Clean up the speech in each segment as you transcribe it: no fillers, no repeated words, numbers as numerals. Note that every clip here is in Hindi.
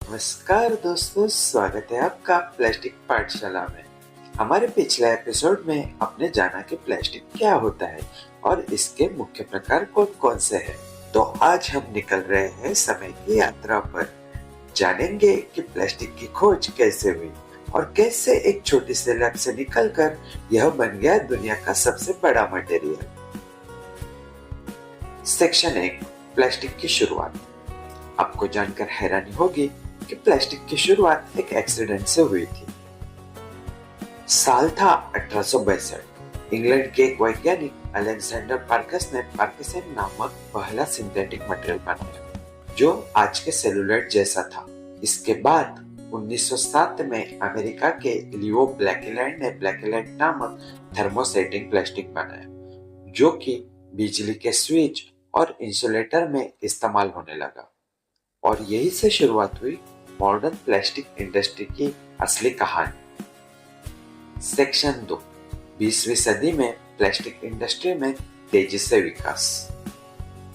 नमस्कार दोस्तों, स्वागत है आपका प्लास्टिक पाठशाला में। हमारे पिछले एपिसोड में आपने जाना कि प्लास्टिक क्या होता है और इसके मुख्य प्रकार कौन कौन से हैं। तो आज हम निकल रहे हैं समय की यात्रा पर। जानेंगे कि प्लास्टिक की खोज कैसे हुई और कैसे एक छोटी सी लैब से निकलकर यह बन गया दुनिया का सबसे बड़ा मटेरियल। सेक्शन 1, प्लास्टिक की शुरुआत। आपको जानकर हैरानी होगी कि प्लास्टिक की शुरुआत एक एक्सीडेंट से हुई थी। साल था 1862। इंग्लैंड के एक वैज्ञानिक अलेक्जेंडर पार्कस ने पार्किसन नामक पहला सिंथेटिक मटेरियल बनाया जो आज के सेलुलोइड जैसा था। इसके बाद 1907 में अमेरिका के लियो ब्लैकेलैंड ने ब्लैकेलैंड नामक थर्मोसेटिंग प्लास्टिक बनाया जो कि बिजली के स्विच और इंसुलेटर में इस्तेमाल होने लगा और यही से शुरुआत हुई मॉडर्न प्लास्टिक इंडस्ट्री की असली कहानी। सेक्शन 2, 20वीं सदी में प्लास्टिक इंडस्ट्री में तेजी से विकास।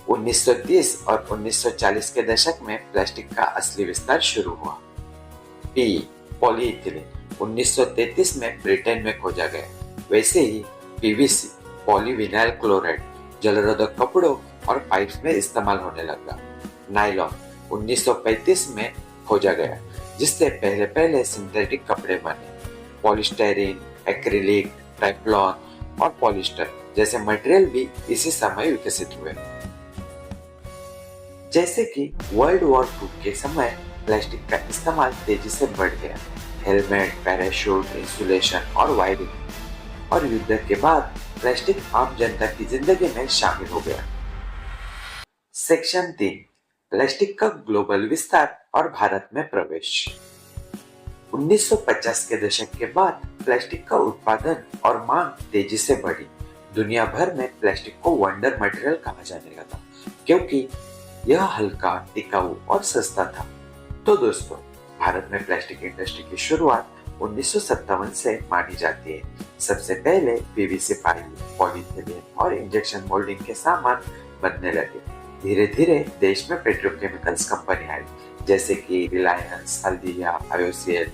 1930 और 1940 के दशक में प्लास्टिक का असली विस्तार शुरू हुआ। पॉलीइथिलीन 1933 में ब्रिटेन में खोजा गया। वैसे ही पीवीसी पॉलीविनाइल क्लोराइड जलरोधक कपड़ों और पाइप्स में इस्तेमाल होने लगा। नायलॉन 1935 में खोजा गया जिससे पहले सिंथेटिक कपड़े बने। पॉलीस्टाइरीन, एक्रिलिक, ट्राइफ्लॉन और पॉलिस्टर जैसे मटेरियल भी इसी समय विकसित हुए। जैसे कि वर्ल्ड वॉर 2 के समय प्लास्टिक का इस्तेमाल तेजी से बढ़ गया। हेलमेट, पैराशूट, इंसुलेशन और वायरिंग। और युद्ध के बाद प्लास्टिक आम जनता की जिंदगी में शामिल हो गया। सेक्शन 3, प्लास्टिक का ग्लोबल विस्तार और भारत में प्रवेश। 1950 के दशक के बाद प्लास्टिक का उत्पादन और मांग तेजी से बढ़ी। दुनिया भर में प्लास्टिक को वंडर मटेरियल कहा जाने लगा क्योंकि यह हल्का, टिकाऊ और सस्ता था। तो दोस्तों, भारत में प्लास्टिक इंडस्ट्री की शुरुआत 1957 से मानी जाती है। सबसे पहले पीवीसी पाइप, पॉलीथिलीन और इंजेक्शन मोल्डिंग के सामान बनने लगे। धीरे धीरे देश में पेट्रोकेमिकल्स कंपनी आई जैसे कि रिलायंस, हल्दिया, आईओसीएल।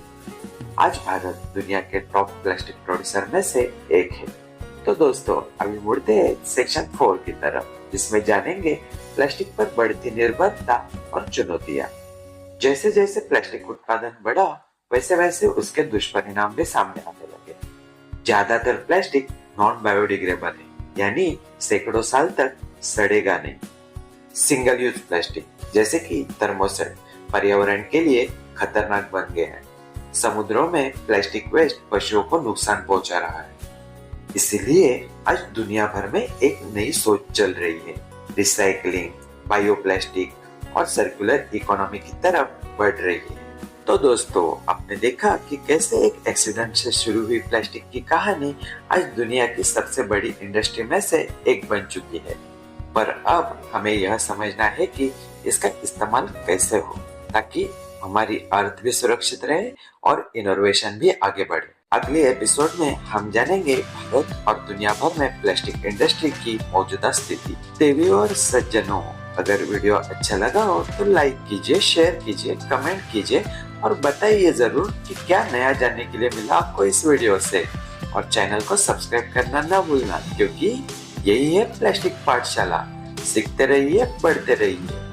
आज भारत दुनिया के टॉप प्लास्टिक प्रोड्यूसर में से एक है। तो दोस्तों, अभी मुड़ते हैं सेक्शन 4 की तरफ जिसमें जानेंगे प्लास्टिक पर बढ़ती निर्भरता और चुनौतियां। जैसे जैसे प्लास्टिक उत्पादन बढ़ा वैसे वैसे उसके दुष्परिणाम भी सामने आने लगे। ज्यादातर प्लास्टिक नॉन बायोडिग्रेडेबल है, यानी सैकड़ों साल तक सड़ेगा नहीं। सिंगल यूज प्लास्टिक जैसे कि थर्मोसेट पर्यावरण के लिए खतरनाक बन गए हैं। समुद्रों में प्लास्टिक वेस्ट पशुओं को नुकसान पहुंचा रहा है। इसीलिए आज दुनिया भर में एक नई सोच चल रही है। रिसाइकलिंग, बायोप्लास्टिक और सर्कुलर इकोनॉमी की तरफ बढ़ रही है। तो दोस्तों, आपने देखा कि कैसे एक एक्सीडेंट से शुरू हुई प्लास्टिक की कहानी आज दुनिया की सबसे बड़ी इंडस्ट्री में से एक बन चुकी है। पर अब हमें यह समझना है कि इसका इस्तेमाल कैसे हो ताकि हमारी अर्थ भी सुरक्षित रहे और इनोवेशन भी आगे बढ़े। अगले एपिसोड में हम जानेंगे भारत और दुनिया भर में प्लास्टिक इंडस्ट्री की मौजूदा स्थिति। देवियों और सज्जनों, अगर वीडियो अच्छा लगा हो तो लाइक कीजिए, शेयर कीजिए, कमेंट कीजिए और बताइए जरूर कि क्या नया जानने के लिए मिला आपको इस वीडियो से। और चैनल को सब्सक्राइब करना ना भूलना क्योंकि यही है प्लास्टिक पाठशाला। सीखते रहिए, पढ़ते रहिए।